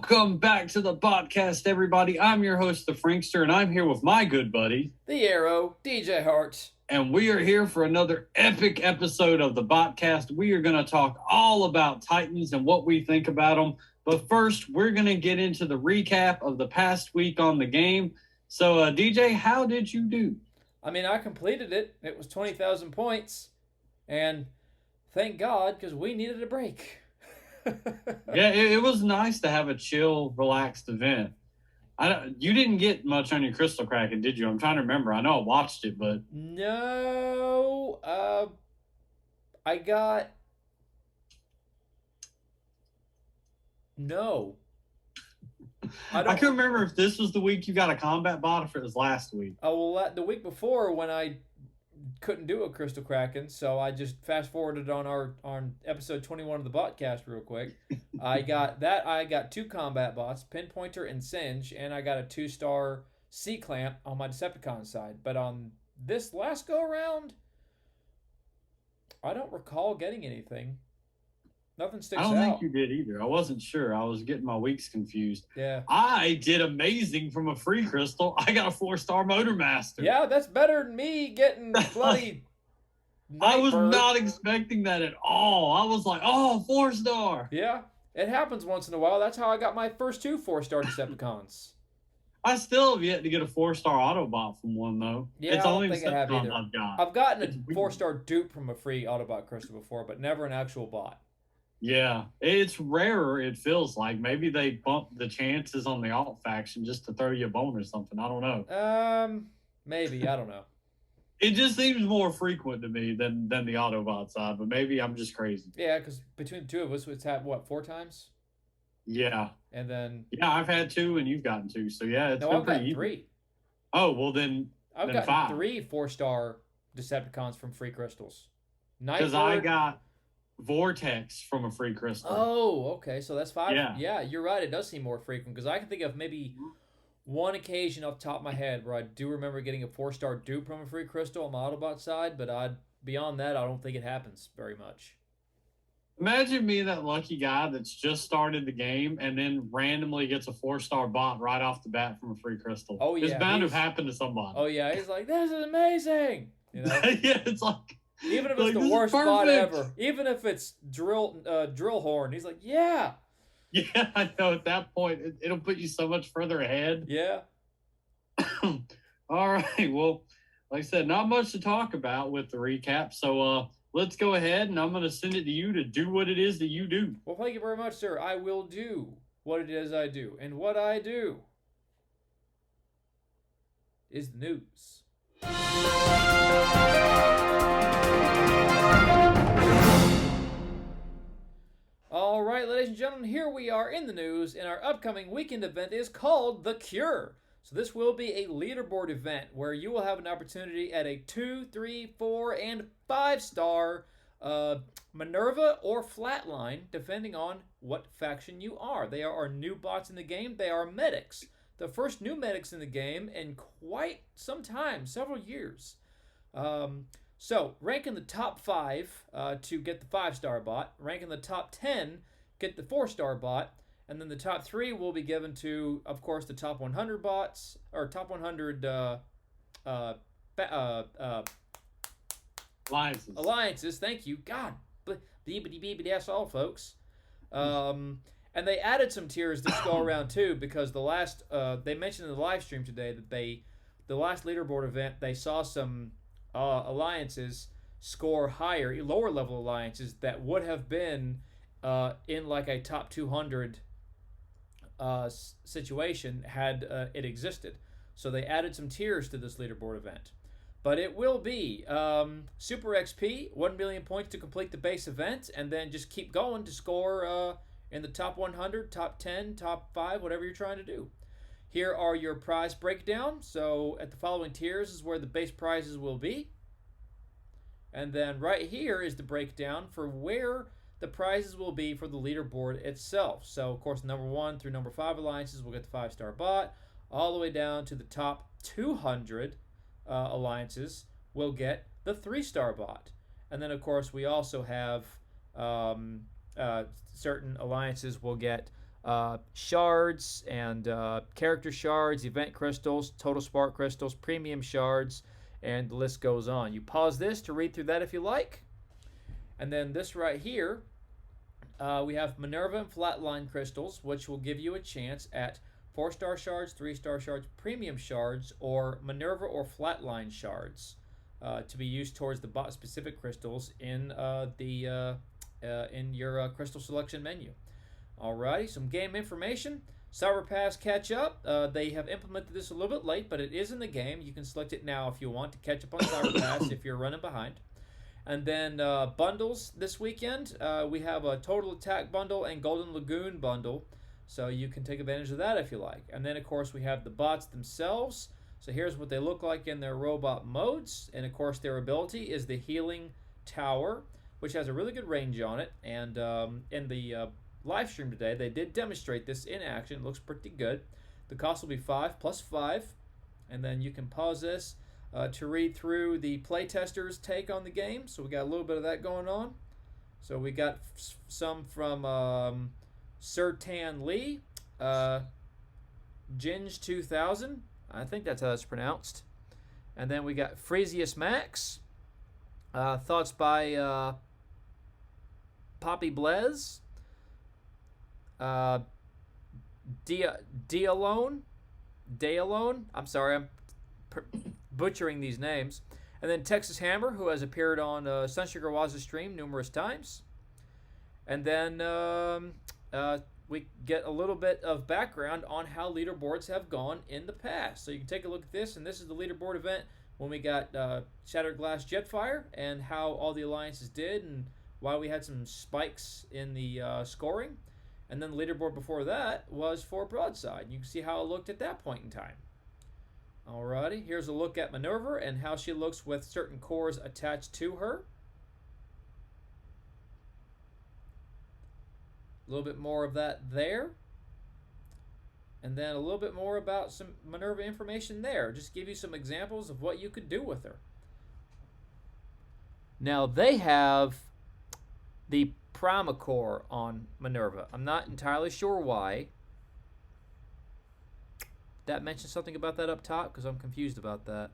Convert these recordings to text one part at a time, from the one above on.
Welcome back to the podcast, everybody. I'm your host, the Frankster, and I'm here with my good buddy, the Arrow, DJ Hart. And we are here for another epic episode of the podcast. We are going to talk all about Titans and what we think about them. But first, we're going to get into the recap of the past week on the game. So, DJ, how did you do? I mean, I completed it. It was 20,000 points. And thank God, because we needed a break. Yeah, it was nice to have a chill, relaxed event. You didn't get much on your Crystal Kraken, did you? I'm trying to remember. I know I watched it, but... No. I got... No. I couldn't remember if this was the week you got a combat bot or if it was last week. Oh, well, the week before when I couldn't do a Crystal Kraken, so I just fast forwarded on episode 21 of the botcast real quick. I got 2 combat bots, Pinpointer and Singe, and I got a 2-star C-Clamp on my Decepticon side. But on this last go-around, I don't recall getting anything. Nothing sticks out. I don't think you did either. I wasn't sure. I was getting my weeks confused. Yeah. I did amazing from a free crystal. I got a 4-star Motor Master. Yeah, that's better than me getting bloody I was not expecting that at all. I was like, oh, 4-star. Yeah, it happens once in a while. That's how I got my first 2 4-star Decepticons. I still have yet to get a 4-star Autobot from one, though. Yeah, it's I only don't think I have either. I've gotten a 4-star dupe from a free Autobot crystal before, but never an actual bot. Yeah, it's rarer, it feels like. Maybe they bumped the chances on the alt faction just to throw you a bone or something. I don't know. Maybe. I don't know. It just seems more frequent to me than the Autobot side, but maybe I'm just crazy. Yeah, because between the two of us, it's happened, 4 times? Yeah. And then... Yeah, I've had 2 and you've gotten 2, so yeah, it's been pretty easy. 3. Oh, well then I've then gotten 5. 3 4-star Decepticons from free crystals. Because I got Vortex from a free crystal. Oh, okay. So that's 5. Yeah, you're right. It does seem more frequent because I can think of maybe one occasion off the top of my head where I do remember getting a 4-star dupe from a free crystal on my Autobot side, but beyond that, I don't think it happens very much. Imagine being that lucky guy that's just started the game and then randomly gets a 4-star bot right off the bat from a free crystal. Oh, yeah. It's bound to have happened to somebody. Oh, yeah. He's like, this is amazing. You know? Yeah, it's like... Even if it's the worst spot ever. Even if it's drill horn. He's like, yeah. Yeah, I know. At that point, it'll put you so much further ahead. Yeah. All right. Well, like I said, not much to talk about with the recap. So let's go ahead, and I'm going to send it to you to do what it is that you do. Well, thank you very much, sir. I will do what it is I do. And what I do is the news. All right, ladies and gentlemen, here we are in the news, and our upcoming weekend event is called The Cure. So this will be a leaderboard event where you will have an opportunity at a 2, 3, 4, and 5-star Minerva or Flatline, depending on what faction you are. They are our new bots in the game. They are medics. The first new medics in the game in quite some time, several years. So, rank in the top 5 to get the 5-star bot. Rank in the top 10, get the 4-star bot. And then the top 3 will be given to, of course, the top 100 bots, or top 100 alliances. Thank you. God, that's all, folks. And they added some tiers this go around, too, because they mentioned in the live stream today that the last leaderboard event, they saw some alliances score higher, lower level alliances that would have been in like a top 200 situation had it existed. So they added some tiers to this leaderboard event. But it will be Super XP, 1 million points to complete the base event, and then just keep going to score in the top 100, top 10, top 5, whatever you're trying to do. Here are your prize breakdown. So at the following tiers is where the base prizes will be. And then right here is the breakdown for where the prizes will be for the leaderboard itself. So, of course, number 1 through number 5 alliances will get the 5-star bot. All the way down to the top 200 alliances will get the 3-star bot. And then, of course, we also have certain alliances will get shards and character shards, event crystals, total spark crystals, premium shards, and the list goes on. You pause this to read through that if you like. And then this right here, we have Minerva and Flatline crystals, which will give you a chance at 4-star shards, 3-star shards, premium shards, or Minerva or Flatline shards to be used towards the bot-specific crystals in your crystal selection menu. Alrighty, some game information. Cyber Pass Catch Up. They have implemented this a little bit late, but it is in the game. You can select it now if you want to catch up on Cyber Pass if you're running behind. And then bundles this weekend. We have a Total Attack bundle and Golden Lagoon bundle, so you can take advantage of that if you like. And then, of course, we have the bots themselves. So here's what they look like in their robot modes. And, of course, their ability is the Healing Tower, which has a really good range on it. And in the live stream today, they did demonstrate this in action. It looks pretty good. The cost will be 5 plus 5. And then you can pause this to read through the playtesters' take on the game. So we got a little bit of that going on. So we got some from Sir Tan Lee, Ginge 2000. I think that's how that's pronounced. And then we got Fresius Max. Thoughts by Poppy Blez. Dealone. I'm sorry, I'm butchering these names. And then Texas Hammer, who has appeared on Sunsugar Waz's stream numerous times. And then we get a little bit of background on how leaderboards have gone in the past. So you can take a look at this, and this is the leaderboard event when we got Shattered Glass Jetfire and how all the alliances did and why we had some spikes in the scoring. And then the leaderboard before that was for Broadside. You can see how it looked at that point in time. Alrighty, here's a look at Minerva and how she looks with certain cores attached to her. A little bit more of that there. And then a little bit more about some Minerva information there. Just give you some examples of what you could do with her. Now they have the Primacore on Minerva. I'm not entirely sure why. That mentioned something about that up top because I'm confused about that.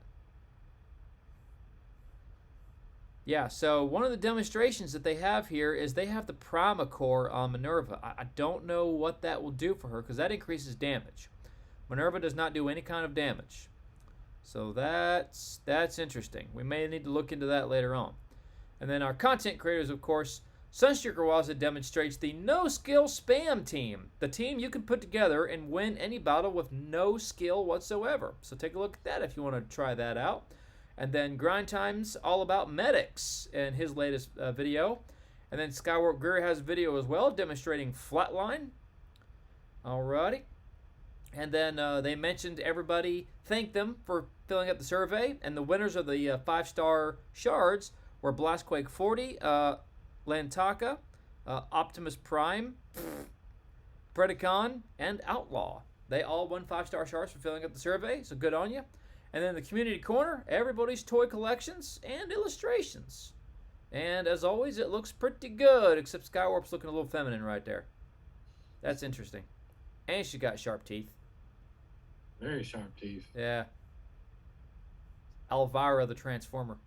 Yeah, so one of the demonstrations that they have here is they have the Primacore on Minerva. I don't know what that will do for her because that increases damage. Minerva does not do any kind of damage. So that's interesting. We may need to look into that later on. And then our content creators, of course, Sunsugar Waza demonstrates the no-skill spam team. The team you can put together and win any battle with no skill whatsoever. So take a look at that if you want to try that out. And then Grind Time's all about medics in his latest video. And then Skywarp Greer has a video as well demonstrating Flatline. Alrighty. And then they mentioned everybody thanked them for filling out the survey. And the winners of the 5-star shards were Blastquake 40, Lantaka, Optimus Prime, Predacon, and Outlaw. They all won 5-star shards for filling out the survey, so good on you. And then the community corner, everybody's toy collections and illustrations. And as always, it looks pretty good, except Skywarp's looking a little feminine right there. That's interesting. And she got sharp teeth. Very sharp teeth. Yeah. Elvira the Transformer.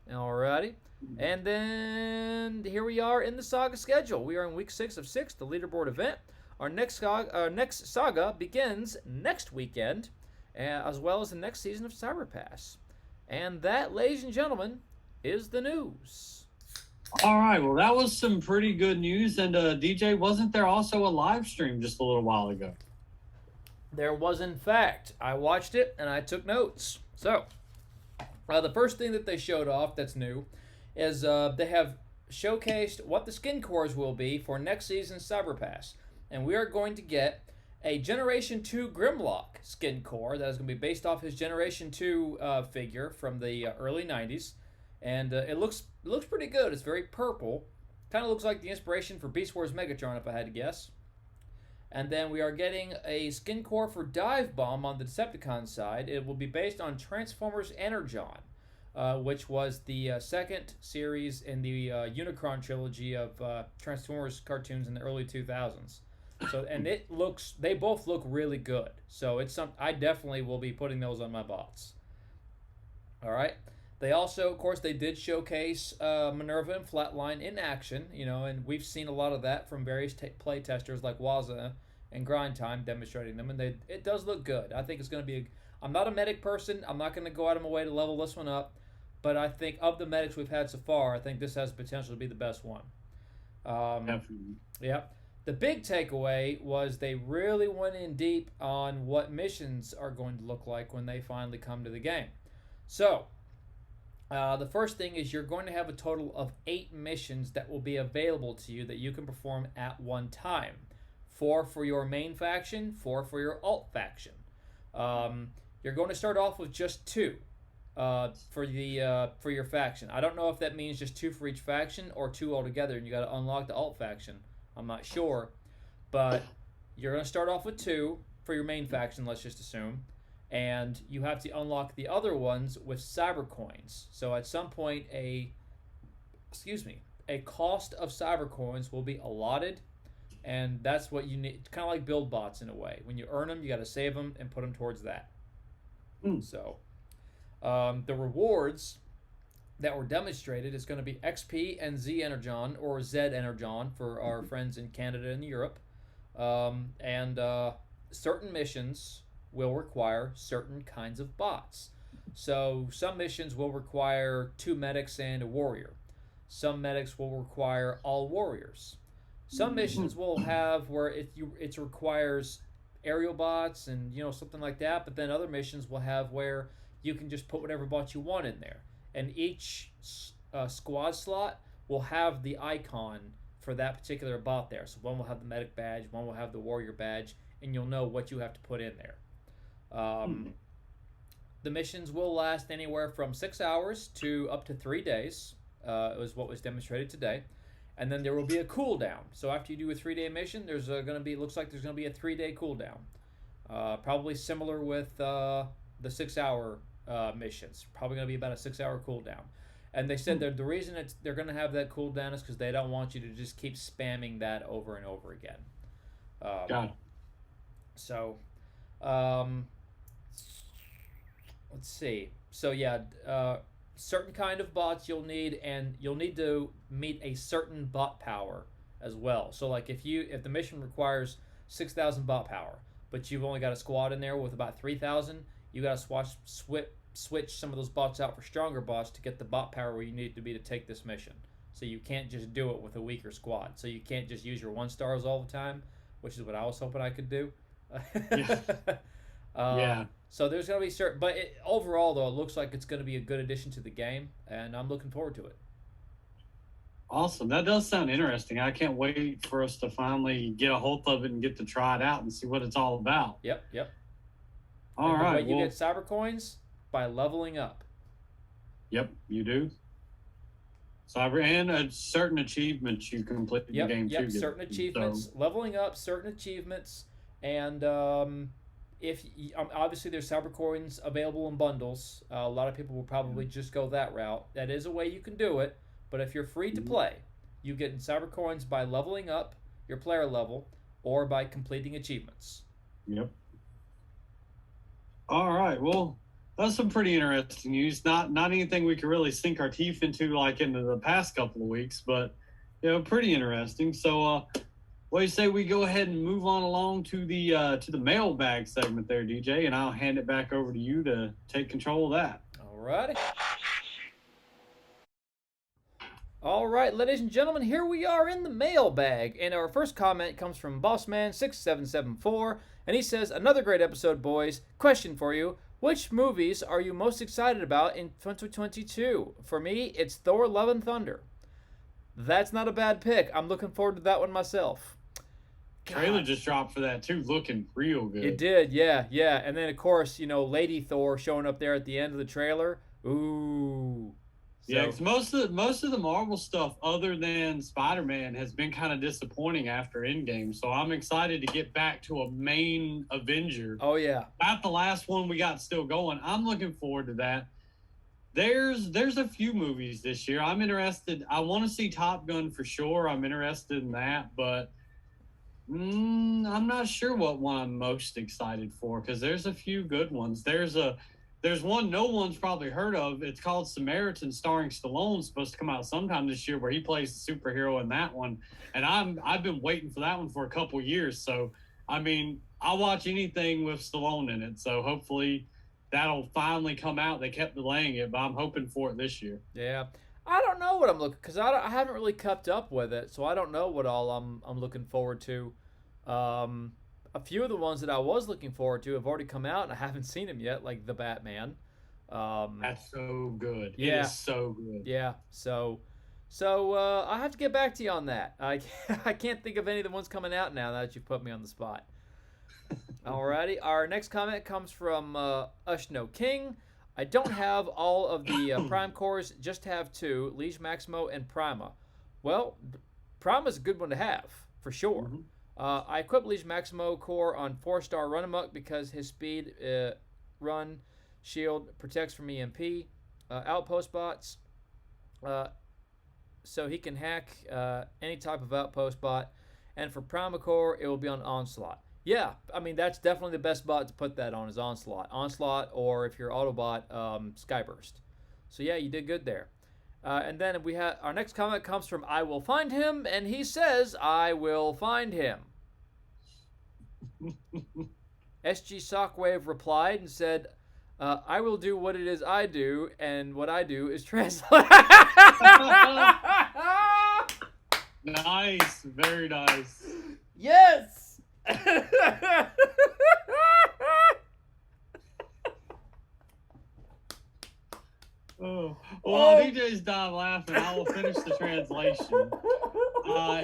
Alrighty. And then here we are in the saga schedule. We are in week 6 of 6, the leaderboard event. Our next saga begins next weekend, as well as the next season of Cyber Pass. And that, ladies and gentlemen, is the news. All right. Well, that was some pretty good news. And DJ, wasn't there also a live stream just a little while ago? There was, in fact. I watched it and I took notes. So, the first thing that they showed off that's new is they have showcased what the skin cores will be for next season's Cyber Pass. And we are going to get a Generation 2 Grimlock skin core that is going to be based off his Generation 2 figure from the early 90s. And it looks pretty good. It's very purple. Kind of looks like the inspiration for Beast Wars Megatron, if I had to guess. And then we are getting a skin core for Dive Bomb on the Decepticon side. It will be based on Transformers Energon. which was the second series in the Unicron trilogy of Transformers cartoons in the early 2000s. So, and they both look really good. So I definitely will be putting those on my bots. All right. They also, of course, they did showcase Minerva and Flatline in action, and we've seen a lot of that from various play testers like Waza and Grind Time demonstrating them, and it does look good. I think it's going to be. I'm not a medic person. I'm not going to go out of my way to level this one up, but I think of the medics we've had so far, I think this has potential to be the best one. Definitely. Yep. The big takeaway was they really went in deep on what missions are going to look like when they finally come to the game. So, the first thing is you're going to have a total of 8 missions that will be available to you that you can perform at one time. 4 for your main faction, 4 for your alt faction. You're going to start off with just 2 for your faction. I don't know if that means just 2 for each faction or 2 altogether, and you got to unlock the alt faction. I'm not sure, but you're going to start off with 2 for your main faction, let's just assume, and you have to unlock the other ones with cyber coins. So at some point, a cost of cyber coins will be allotted, and that's what you need. It's kind of like build bots in a way. When you earn them, you got to save them and put them towards that. So the rewards that were demonstrated is going to be XP and Z Energon, or Z Energon for our friends in Canada and Europe. And certain missions will require certain kinds of bots. So some missions will require 2 medics and a warrior. Some medics will require all warriors. Some missions will have where it requires aerial bots and something like that, but then other missions will have where you can just put whatever bot you want in there. And each squad slot will have the icon for that particular bot there. So one will have the medic badge, one will have the warrior badge, and you'll know what you have to put in there. The missions will last anywhere from 6 hours to up to 3 days. Was what was demonstrated today. And then there will be a cooldown. So after you do a 3-day mission, looks like there's going to be a 3-day cooldown. Probably similar with the 6-hour missions. Probably going to be about a 6-hour cooldown. And they said that the reason they're going to have that cooldown is because they don't want you to just keep spamming that over and over again. Got it. So, let's see. So yeah, certain kind of bots you'll need, and you'll need to meet a certain bot power as well. So like if the mission requires 6,000 bot power, but you've only got a squad in there with about 3,000, you got to switch some of those bots out for stronger bots to get the bot power where you need to be to take this mission. So you can't just do it with a weaker squad. So you can't just use your 1-stars all the time, which is what I was hoping I could do. Yeah. Yeah. So there's going to be certain, but overall though, it looks like it's going to be a good addition to the game, and I'm looking forward to it. Awesome. That does sound interesting. I can't wait for us to finally get a hold of it and get to try it out and see what it's all about. Yep. All right. The way you get cyber coins by leveling up. Yep, you do. Cyber and certain achievements you complete in the game too. Yep, certain achievements, leveling up, certain achievements, and obviously there's cyber coins available in bundles. A lot of people will probably just go that route. That is a way you can do it, but if you're free to play, you get cyber coins by leveling up your player level or by completing achievements. Yep. All right. Well, that's some pretty interesting news. Not anything we could really sink our teeth into like into the past couple of weeks, but pretty interesting. So, what do you say we go ahead and move on along to the mailbag segment there, DJ, and I'll hand it back over to you to take control of that. All righty. All right, ladies and gentlemen, here we are in the mailbag, and our first comment comes from Bossman6774, and he says, "Another great episode, boys. Question for you. Which movies are you most excited about in 2022? For me, it's Thor: Love and Thunder." That's not a bad pick. I'm looking forward to that one myself. Trailer just dropped for that too, looking real good. It did, yeah. And then, of course, Lady Thor showing up there at the end of the trailer. Ooh. Yeah, because most of the Marvel stuff, other than Spider-Man, has been kind of disappointing after Endgame. So I'm excited to get back to a main Avenger. Oh yeah, not the last one we got still going. I'm looking forward to that. There's a few movies this year. I'm interested. I want to see Top Gun for sure. I'm interested in that, but I'm not sure what one I'm most excited for because there's a few good ones. There's one no one's probably heard of. It's called Samaritan, starring Stallone. It's supposed to come out sometime this year, where he plays the superhero in that one. And I've been waiting for that one for a couple years. So I mean, I'll watch anything with Stallone in it. So hopefully that'll finally come out. They kept delaying it, but I'm hoping for it this year. Yeah. I don't know what I'm looking because I haven't really kept up with it, so I don't know what all I'm looking forward to. A few of the ones that I was looking forward to have already come out, and I haven't seen them yet, like the Batman. That's so good. Yeah. It is so good. Yeah. So I have to get back to you on that. I can't think of any of the ones coming out now that you've put me on the spot. Alrighty. Our next comment comes from Ushno King. I don't have all of the Prime cores, just have two, Liege Maximo and Prima. Well, Prima's a good one to have, for sure. Mm-hmm. I equipped Liege Maximo core on 4-star Run Amok because his speed, run, shield protects from EMP, outpost bots, so he can hack any type of outpost bot. And for Prima core, it will be on Onslaught. Yeah, I mean, that's definitely the best bot to put that on is Onslaught. Onslaught, or if you're Autobot, Skyburst. So yeah, you did good there. And then we have our next comment comes from I Will Find Him, and he says, I will find him. SG Shockwave replied and said, I will do what it is I do, and what I do is translate. Nice. Very nice. Yes! Oh, well, DJ's dying laughing. I will finish the translation.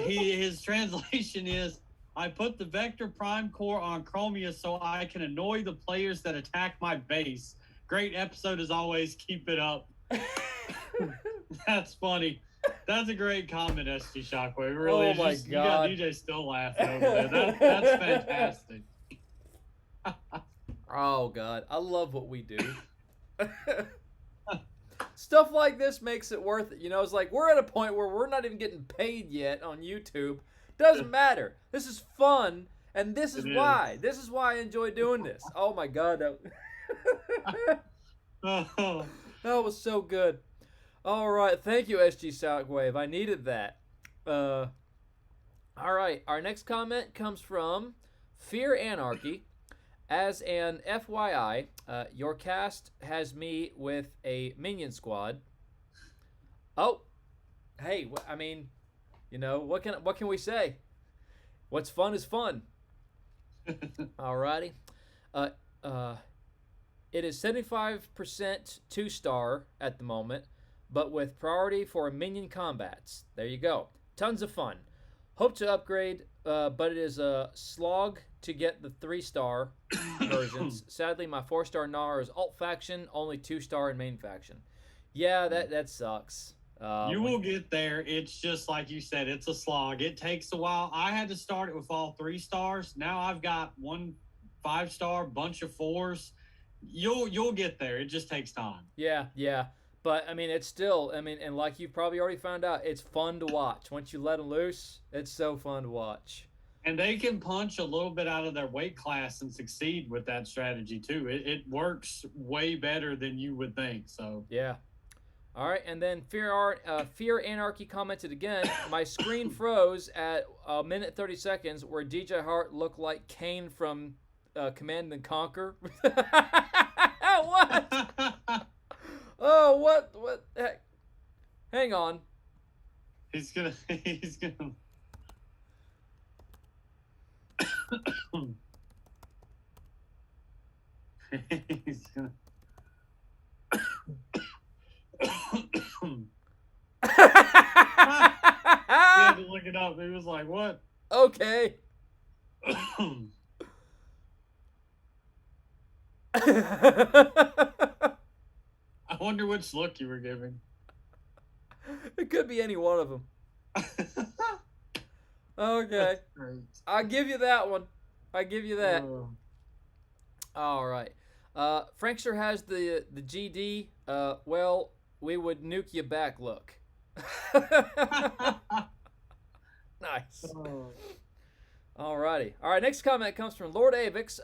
His translation is, I put the Vector Prime Core on Chromia so I can annoy the players that attack my base. Great episode as always. Keep it up. That's funny. That's a great comment, SG Shockwave. It really Oh is. my You got God. DJ still laughing over there. That's fantastic. Oh, God. I love what we do. Stuff like this makes it worth it. You know, it's like we're at a point where we're not even getting paid yet on YouTube. Doesn't matter. This is fun, and this is why. This is why I enjoy doing this. Oh, my God. That was so good. All right. Thank you, SG Shockwave. I needed that. All right. Our next comment comes from Fear Anarchy. As an FYI, your cast has me with a minion squad. Oh, hey, I mean, you know, what can we say? What's fun is fun. Alrighty. It is 75% 2-star at the moment, but with priority for minion combats. There you go. Tons of fun. Hope to upgrade, but it is a slog to get the 3-star versions. Sadly, my 4-star Gnar is alt faction, only 2-star in main faction. Yeah, that sucks. You will get there. It's just like you said, it's a slog. It takes a while. I had to start it with all 3 stars. Now I've got 1 5-star, bunch of 4s. You'll get there. It just takes time. Yeah. But, I mean, it's still, I mean, and like you've probably already found out, it's fun to watch. Once you let them loose, it's so fun to watch. And they can punch a little bit out of their weight class and succeed with that strategy, too. It works way better than you would think. So yeah. All right, and then Fear Anarchy commented again, my screen froze at a minute 30 seconds where DJ Hart looked like Kane from Command and Conquer. What? Oh, what the heck? Hang on. He's gonna he's gonna he had to look it up. He was like, what? Okay. I wonder which look you were giving. It could be any one of them. Okay. I'll give you that one. I give you that. All right. Frankster has the GD. Well, we would nuke you back. Look. Nice. Oh. Alrighty. All right. Next comment comes from Lord Avix.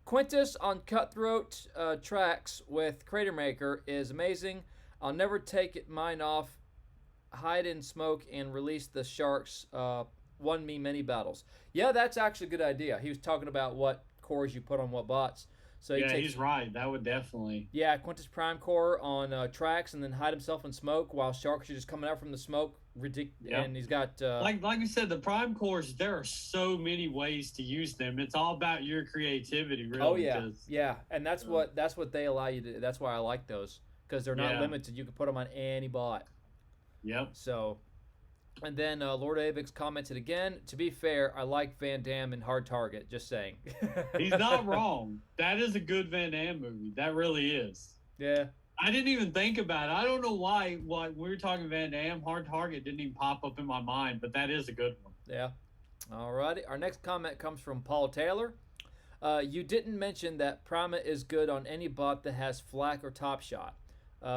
Quintus on Cutthroat tracks with Crater Maker is amazing. I'll never take mine off. Hide in smoke and release the sharks. Won me many battles. Yeah, that's actually a good idea. He was talking about what cores you put on what bots. So he's right. That would definitely. Yeah, Quintus Prime Core on tracks and then hide himself in smoke while sharks are just coming out from the smoke. Yep. And he's got like you said, the Prime Cores. There are so many ways to use them. It's all about your creativity, really. Oh yeah, yeah, and that's what they allow you to do. That's why I like those because they're not limited. You can put them on any bot. Yep. So, and then Lord Avix commented again. To be fair, I like Van Damme in Hard Target. Just saying. He's not wrong. That is a good Van Damme movie. That really is. Yeah. I didn't even think about it. I don't know why we were talking Van Damme. Hard Target didn't even pop up in my mind, but that is a good one. Yeah. Alrighty. Our next comment comes from Paul Taylor. You didn't mention that Prima is good on any bot that has flak or top shot.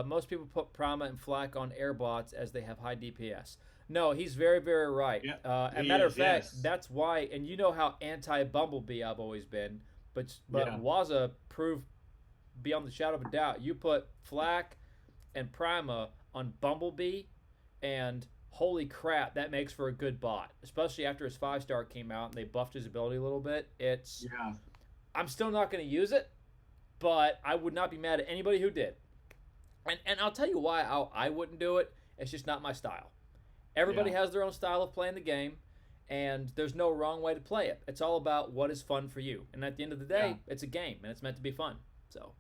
Most people put Prima and flak on air bots as they have high DPS. No, he's very, very right. Yeah, as a matter of fact, that's why, and you know how anti-Bumblebee I've always been, but Waza proved beyond the shadow of a doubt. You put flak and Prima on Bumblebee, and holy crap, that makes for a good bot, especially after his 5-star came out and they buffed his ability a little bit. I'm still not going to use it, but I would not be mad at anybody who did. And I'll tell you why I wouldn't do it. It's just not my style. Everybody has their own style of playing the game, and there's no wrong way to play it. It's all about what is fun for you. And at the end of the day, it's a game, and it's meant to be fun. So,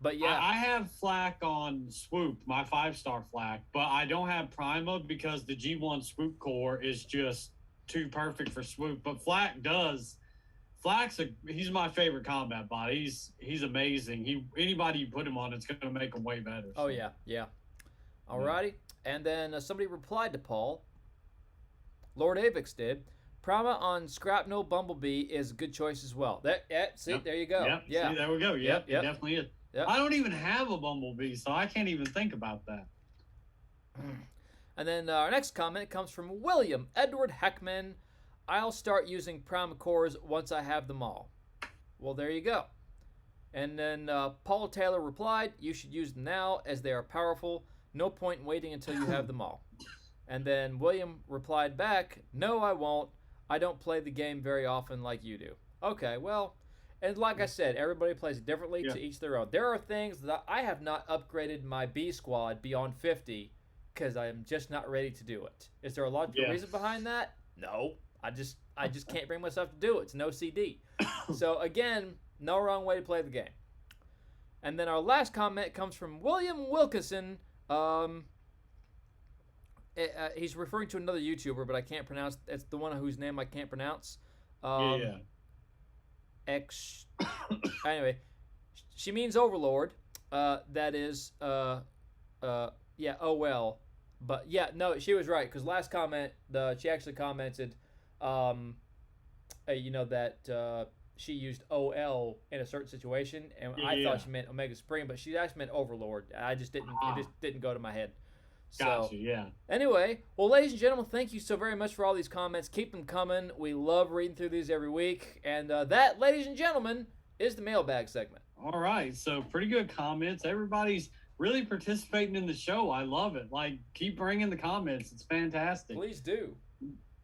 but yeah. I have flak on Swoop, my 5-star flak, but I don't have Prima because the G1 Swoop core is just too perfect for Swoop. But flak does. He's my favorite combat bot. He's amazing. Anybody you put him on, it's going to make him way better. So. Oh yeah. Alrighty, and then somebody replied to Paul. Lord Avix did. Prima on Scrapnel Bumblebee is a good choice as well. There you go. Yep. Yeah, see, there we go. Yep. It definitely is. Yep. I don't even have a Bumblebee, so I can't even think about that. And then our next comment comes from William Edward Heckman. I'll start using Prima cores once I have them all. Well, there you go. And then Paul Taylor replied, you should use them now as they are powerful. No point in waiting until you have them all. And then William replied back, no, I won't. I don't play the game very often like you do. Okay, well, and like I said, everybody plays it differently to each their own. There are things that I have not upgraded my B squad beyond 50 because I am just not ready to do it. Is there a logical reason behind that? No. I just can't bring myself to do it. It's no CD. So again, no wrong way to play the game. And then our last comment comes from William Wilkinson. He's referring to another YouTuber, but I can't pronounce. It's the one whose name I can't pronounce. Anyway, she means Overlord. That is, oh well. But yeah, no, she was right because last comment, she actually commented, that she used OL in a certain situation, and I thought she meant Omega Supreme, but she actually meant Overlord. I just didn't. It just didn't go to my head. Gotcha, yeah. Anyway, well, ladies and gentlemen, thank you so very much for all these comments. Keep them coming. We love reading through these every week. And that, ladies and gentlemen, is the mailbag segment. All right, so pretty good comments. Everybody's really participating in the show. I love it. Like, keep bringing the comments. It's fantastic. Please do.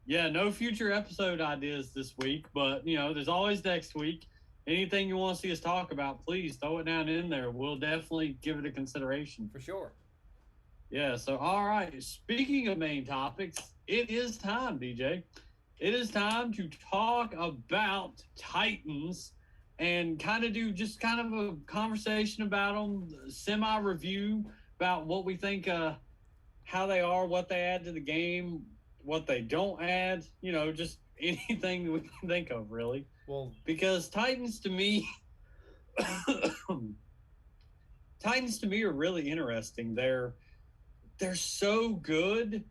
Yeah, no future episode ideas this week, but, there's always next week. Anything you want to see us talk about, please throw it down in there. We'll definitely give it a consideration. For sure. Yeah, so, all right. Speaking of main topics, it is time, DJ. It is time to talk about Titans and kind of do just kind of a conversation about them, semi-review about what we think, how they are, what they add to the game, what they don't add, just anything we can think of, really. Well, because Titans to me are really interesting. They're so good,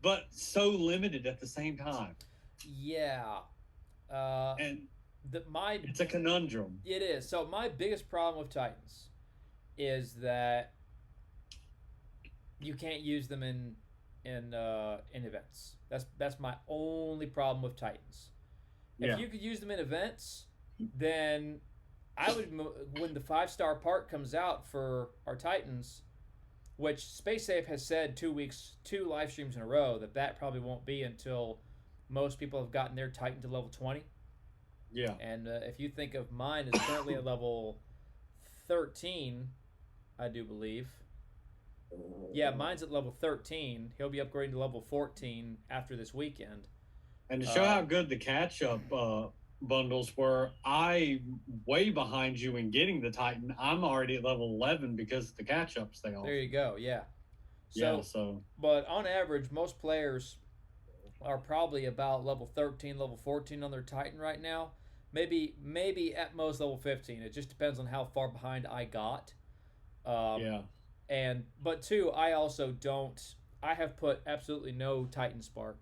but so limited at the same time. Yeah. And It's a conundrum. It is. So my biggest problem with Titans is that you can't use them in events. That's my only problem with Titans. If you could use them in events, then I would, when the 5-star part comes out for our Titans, which SpaceSafe has said 2 live streams in a row, that probably won't be until most people have gotten their Titan to level 20. Yeah. And if you think of mine is currently at level 13, I do believe. Yeah, mine's at level 13. He'll be upgrading to level 14 after this weekend. And to show how good the catch-up bundles were, I'm way behind you in getting the Titan. I'm already at level 11 because of the catch-ups they offer. There you go, yeah. So, but on average, most players are probably about level 13, level 14 on their Titan right now. Maybe at most level 15. It just depends on how far behind I got. But two, I also don't. I have put absolutely no Titan Spark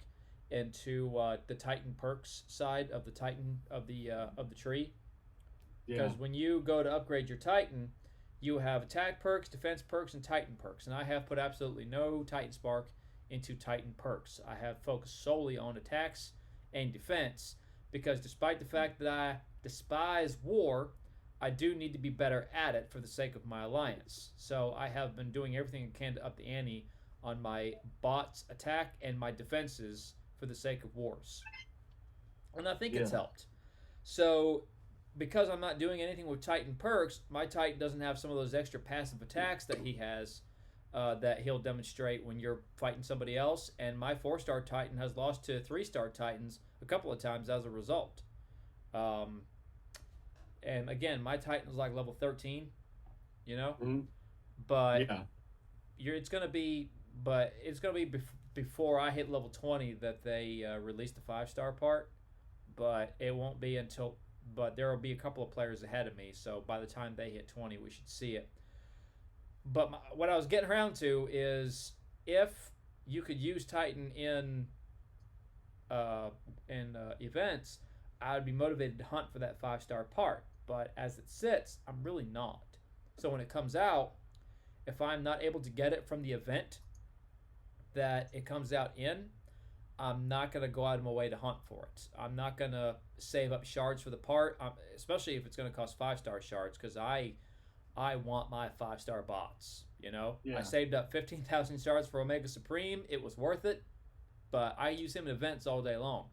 into the Titan perks side of the Titan of the tree. Because when you go to upgrade your Titan, you have attack perks, defense perks, and Titan perks. And I have put absolutely no Titan Spark into Titan perks. I have focused solely on attacks and defense, because despite the fact that I despise war, I do need to be better at it for the sake of my alliance. So I have been doing everything I can to up the ante on my bots attack and my defenses for the sake of wars. And I think it's helped. So because I'm not doing anything with Titan perks, my Titan doesn't have some of those extra passive attacks that he has, that he'll demonstrate when you're fighting somebody else. And my 4-star Titan has lost to 3-star Titans a couple of times as a result. And again, my Titan is like level 13, you know? Mm-hmm. But it's going to be before I hit level 20 that they release the 5-star part. But it won't be until... But there will be a couple of players ahead of me, so by the time they hit 20, we should see it. But what I was getting around to is, if you could use Titan in events, I would be motivated to hunt for that 5-star part. But as it sits, I'm really not. So when it comes out, if I'm not able to get it from the event that it comes out in, I'm not going to go out of my way to hunt for it. I'm not going to save up shards for the part, especially if it's going to cost 5-star shards, because I want my 5-star bots, you know? I saved up 15,000 shards for Omega Supreme. It was worth it, but I use him in events all day long.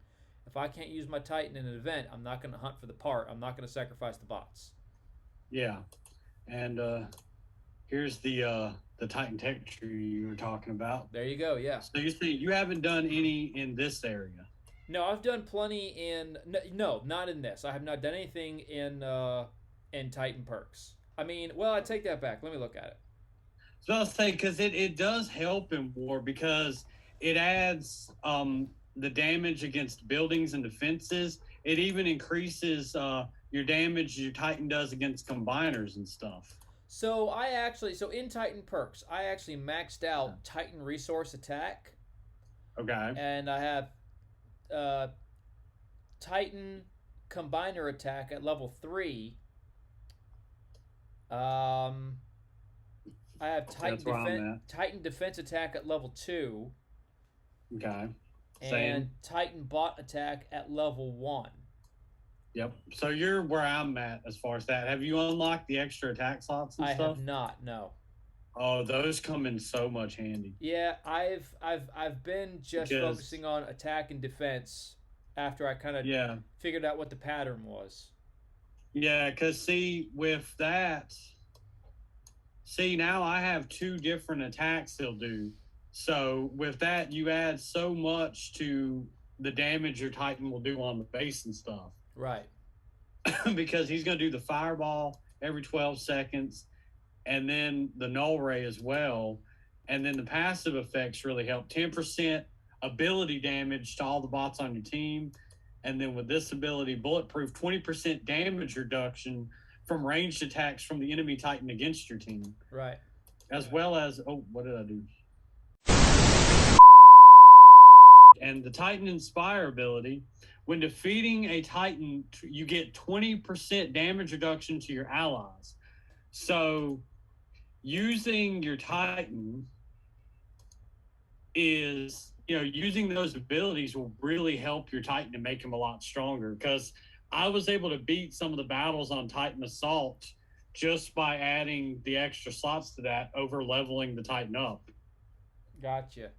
If I can't use my Titan in an event, I'm not going to hunt for the part. I'm not going to sacrifice the bots. Yeah, and here's the Titan tech tree you were talking about. There you go, yeah. So you see, you haven't done any in this area? No, I've done plenty in... No, not in this. I have not done anything in Titan perks. I mean, well, I take that back. Let me look at it. So I'll say, because it does help in war, because it adds the damage against buildings and defenses. It even increases your damage your Titan does against combiners and stuff. So in Titan perks, I actually maxed out Titan resource attack. Okay. And I have Titan combiner attack at level 3. I have Titan defense attack at level 2. Okay. Same. And Titan bot attack at level 1. Yep. So you're where I'm at as far as that. Have you unlocked the extra attack slots and stuff? I have not, no. Oh, those come in so much handy. Yeah, I've been just focusing on attack and defense after I kind of figured out what the pattern was. Yeah, because see, with that, now I have 2 different attacks he'll do. So with that, you add so much to the damage your Titan will do on the base and stuff. Right. Because he's going to do the fireball every 12 seconds, and then the null ray as well. And then the passive effects really help. 10% ability damage to all the bots on your team. And then with this ability, bulletproof, 20% damage reduction from ranged attacks from the enemy Titan against your team. Right. As well as, what did I do? and the Titan Inspire ability. When defeating a Titan, you get 20% damage reduction to your allies. So using your Titan is, using those abilities will really help your Titan to make him a lot stronger, because I was able to beat some of the battles on Titan Assault just by adding the extra slots to that, over leveling the Titan up. Gotcha.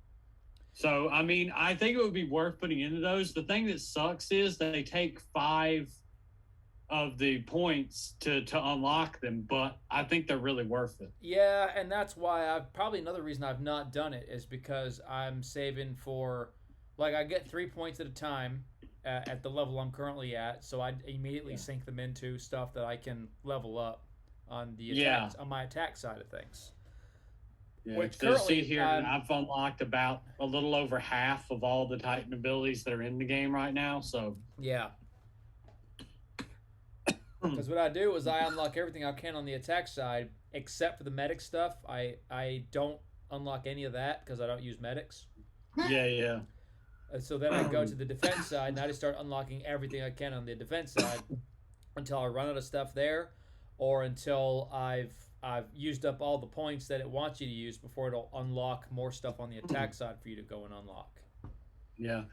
So, I mean, I think it would be worth putting into those. The thing that sucks is they take 5 of the points to unlock them, but I think they're really worth it. Yeah, and that's why probably another reason I've not done it is because I'm saving for, like, I get 3 points at a time at the level I'm currently at, so I immediately sink them into stuff that I can level up on the attacks, on my attack side of things. Yeah, which currently, see here, I've unlocked about a little over half of all the Titan abilities that are in the game right now. So yeah, because what I do is I unlock everything I can on the attack side, except for the medic stuff. I don't unlock any of that because I don't use medics. Yeah. So then I go to the defense side, and I just start unlocking everything I can on the defense side until I run out of stuff there, or until I've used up all the points that it wants you to use before it'll unlock more stuff on the attack side for you to go and unlock. Yeah.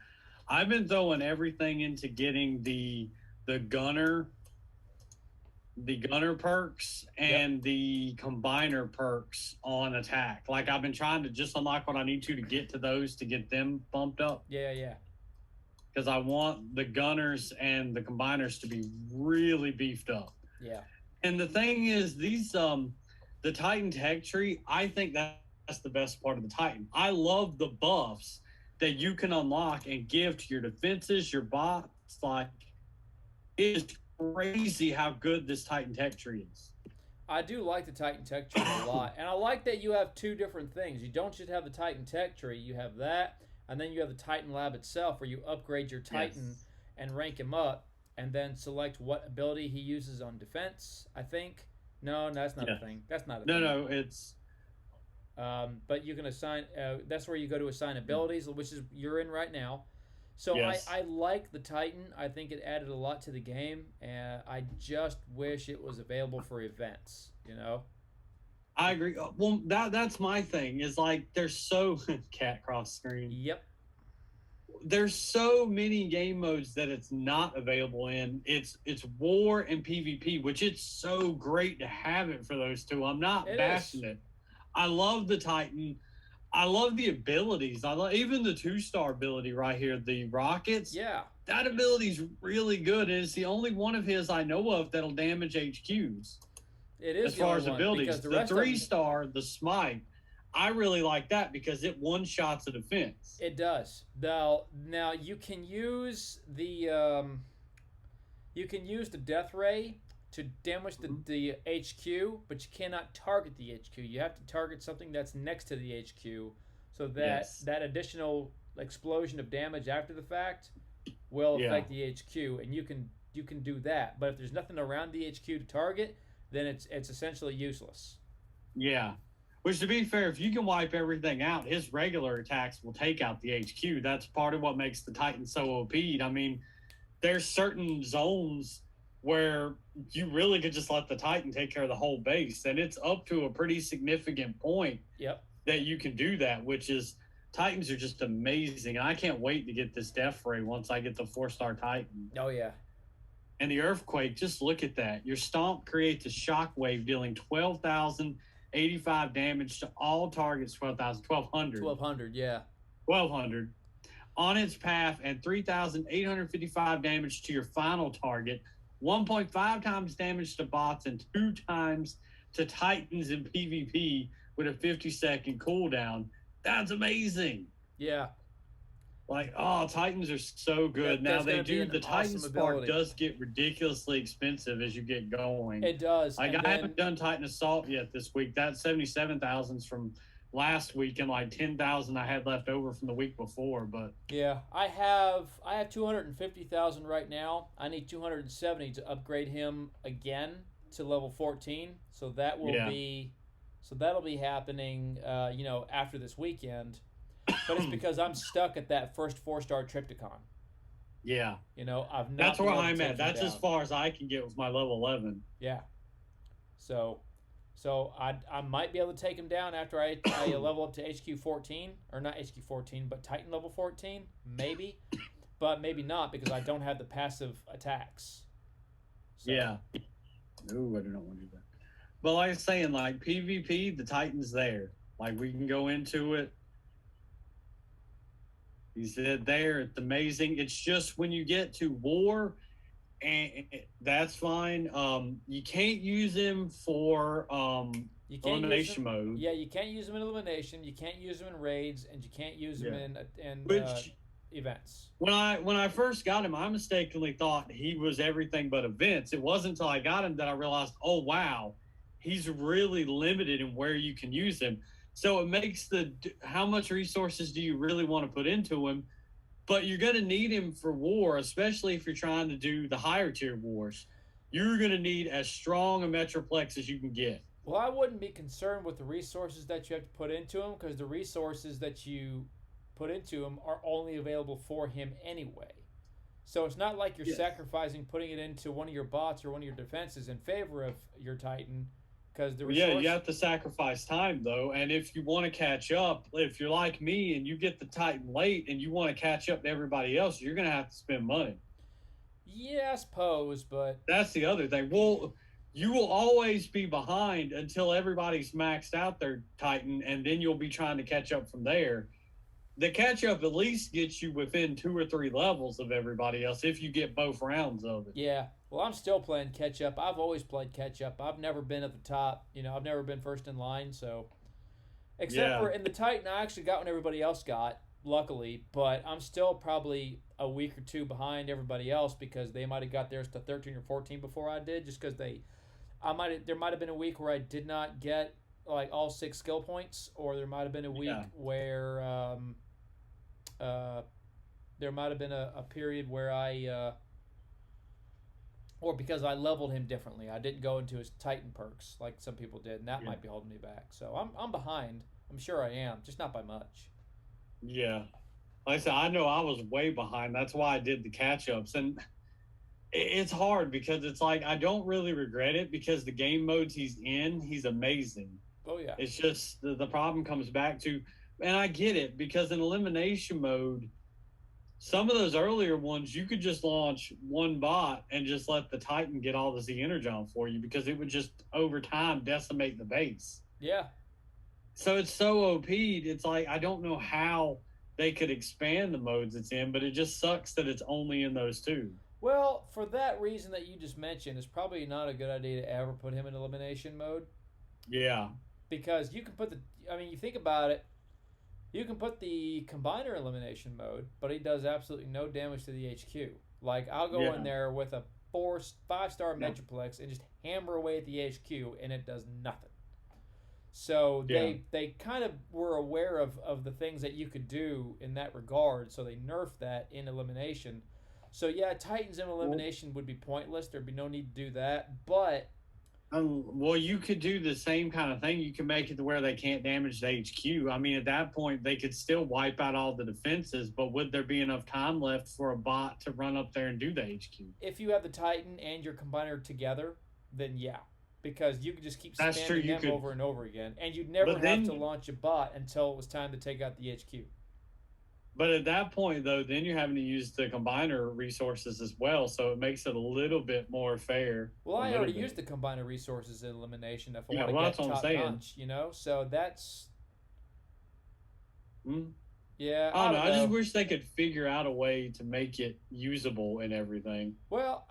I've been throwing everything into getting the gunner perks and the combiner perks on attack. Like, I've been trying to just unlock what I need to get to those to get them bumped up. Yeah. Because I want the gunners and the combiners to be really beefed up. Yeah. And the thing is, these the Titan tech tree, I think that's the best part of the Titan. I love the buffs that you can unlock and give to your defenses, your bots. Like, it's crazy how good this Titan tech tree is. I do like the Titan tech tree a lot. And I like that you have 2 different things. You don't just have the Titan tech tree, you have that, and then you have the Titan lab itself where you upgrade your Titan and rank him up, and then select what ability he uses on defense, I think. No, that's not a thing. That's not a thing. No, it's... but you can assign... that's where you go to assign abilities, which is you're in right now. So I like the Titan. I think it added a lot to the game, and I just wish it was available for events, I agree. Well, that's my thing, is like, there's so... Cat cross screen. Yep. There's so many game modes that it's not available in. It's war and PvP, which it's so great to have it for those 2. I'm not bashing it. I love the Titan. I love the abilities. I love even the 2-star ability right here, the rockets. Yeah. That ability's really good, and it's the only one of his I know of that'll damage HQs. It is as far as abilities. The 3-star, the smite, I really like that because it one-shots a defense. It does. Now you can use the death ray to damage the HQ, but you cannot target the HQ. You have to target something that's next to the HQ, so that that additional explosion of damage after the fact will affect the HQ, and you can do that. But if there's nothing around the HQ to target, then it's essentially useless. Yeah. Which, to be fair, if you can wipe everything out, his regular attacks will take out the HQ. That's part of what makes the Titan so OP'd. I mean, there's certain zones where you really could just let the Titan take care of the whole base, and it's up to a pretty significant point that you can do that, which is, Titans are just amazing. And I can't wait to get this Death Ray once I get the 4-star Titan. Oh, yeah. And the Earthquake, just look at that. Your Stomp creates a shockwave dealing 12,085 damage to all targets. 1,200. 1,200, yeah. 1,200 on its path, and 3,855 damage to your final target. 1.5 times damage to bots and 2 times to Titans in PvP with a 50-second cooldown. That's amazing. Yeah. Like, Titans are so good. Now they do, the Titan Spark does get ridiculously expensive as you get going. It does. Like, I haven't done Titan Assault yet this week. That 77,000's from last week, and like 10,000 I had left over from the week before. But yeah, I have 250,000 right now. I need 270 to upgrade him again to level 14. So that will be, that'll be happening, after this weekend. but it's because I'm stuck at that first 4-star Triptychon. Yeah. You know, I've not. That's been where able to I'm take at. him That's as down. far as I can get with my level 11. Yeah. So I might be able to take him down after I level up to HQ 14, or not HQ 14, but Titan level 14, maybe, but maybe not because I don't have the passive attacks. So. Yeah. Ooh, I do not want to do that. But like I was saying, like PvP, the Titan's there. Like we can go into it. He's there. It's amazing. It's just when you get to war, and that's fine. You can't use him for You can't elimination mode. Yeah, you can't use him in elimination. You can't use him in raids, and you can't use him in Which events. When I first got him, I mistakenly thought he was everything but events. It wasn't until I got him that I realized, oh wow, he's really limited in where you can use him. So it makes how much resources do you really want to put into him? But you're going to need him for war, especially if you're trying to do the higher tier wars. You're going to need as strong a Metroplex as you can get. Well, I wouldn't be concerned with the resources that you have to put into him because the resources that you put into him are only available for him anyway. So it's not like you're sacrificing putting it into one of your bots or one of your defenses in favor of your Titan. Because you have to sacrifice time though, and if you want to catch up, if you're like me and you get the Titan late and you want to catch up to everybody else, you're going to have to spend money. Yeah, I suppose, but that's the other thing. Well, you will always be behind until everybody's maxed out their Titan, and then you'll be trying to catch up from there. The catch up at least gets you within 2 or 3 levels of everybody else if you get both rounds of it. Yeah. Well, I'm still playing catch up. I've always played catch up. I've never been at the top. You know, I've never been first in line. So, except for in the Titan, I actually got when everybody else got, luckily. But I'm still probably a week or 2 behind everybody else because they might have got theirs to 13 or 14 before I did. Just because there might have been a week where I did not get like all 6 skill points, or there might have been a week where there might have been a period where or because I leveled him differently. I didn't go into his Titan perks like some people did, and that might be holding me back. So I'm behind. I'm sure I am, just not by much. Yeah. Like I said, I know I was way behind. That's why I did the catch-ups. And it's hard because it's like I don't really regret it because the game modes he's in, he's amazing. Oh, yeah. It's just the problem comes back to, and I get it, because in elimination mode, some of those earlier ones, you could just launch one bot and just let the Titan get all the Z Energon for you because it would just, over time, decimate the base. Yeah. So it's so OP'd, it's like, I don't know how they could expand the modes it's in, but it just sucks that it's only in those 2. Well, for that reason that you just mentioned, it's probably not a good idea to ever put him in elimination mode. Yeah. Because you can put you think about it, you can put the Combiner elimination mode, but he does absolutely no damage to the HQ. Like, I'll go in there with a 5-star Metroplex and just hammer away at the HQ, and it does nothing. So they kind of were aware of the things that you could do in that regard, so they nerfed that in elimination. So, yeah, Titans in elimination would be pointless. There'd be no need to do that, but... well, you could do the same kind of thing. You can make it to where they can't damage the HQ. I mean, at that point, they could still wipe out all the defenses, but would there be enough time left for a bot to run up there and do the HQ? If you have the Titan and your Combiner together, then yeah. Because you could just keep spamming them over and over again, and you'd never have to launch a bot until it was time to take out the HQ. But at that point, though, then you're having to use the Combiner resources as well, so it makes it a little bit more fair. Well, I already used the Combiner resources in elimination if I want to get top notch, you know? So that's... Yeah, I don't know. I just wish they could figure out a way to make it usable and everything. Well,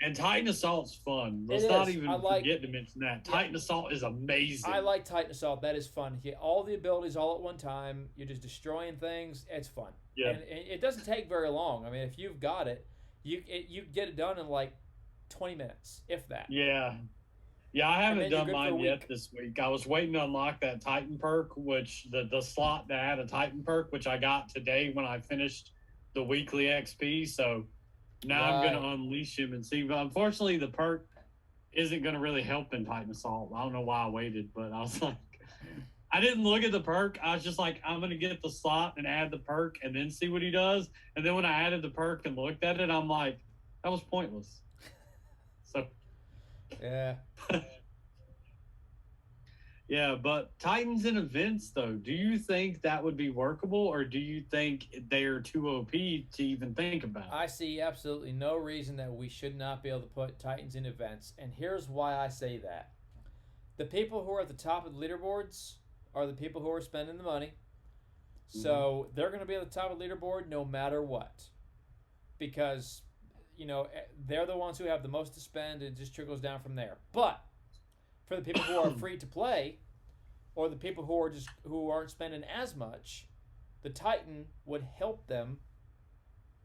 And Titan Assault's fun. Let's not even forget to mention that. Titan Assault is amazing. I like Titan Assault. That is fun. You get all the abilities all at one time. You're just destroying things. It's fun. Yeah. And it doesn't take very long. I mean, if you've got it, you get it done in like 20 minutes, if that. Yeah. Yeah, I haven't done mine yet this week. I was waiting to unlock that Titan perk, which the slot that had a Titan perk, which I got today when I finished the weekly XP. So now I'm going to unleash him and see. But unfortunately, the perk isn't going to really help in Titan Assault. I don't know why I waited, but I was like, I didn't look at the perk. I was just like, I'm gonna get the slot and add the perk and then see what he does. And then when I added the perk and looked at it, I'm like, that was pointless. So Yeah. yeah, but Titans and events though, do you think that would be workable, or do you think they are too OP to even think about? I see absolutely no reason that we should not be able to put Titans in events, and here's why I say that. The people who are at the top of the leaderboards are the people who are spending the money. So they're going to be at the top of the leaderboard no matter what. Because, they're the ones who have the most to spend, and it just trickles down from there. But for the people who are free to play, or the people who aren't spending as much, the Titan would help them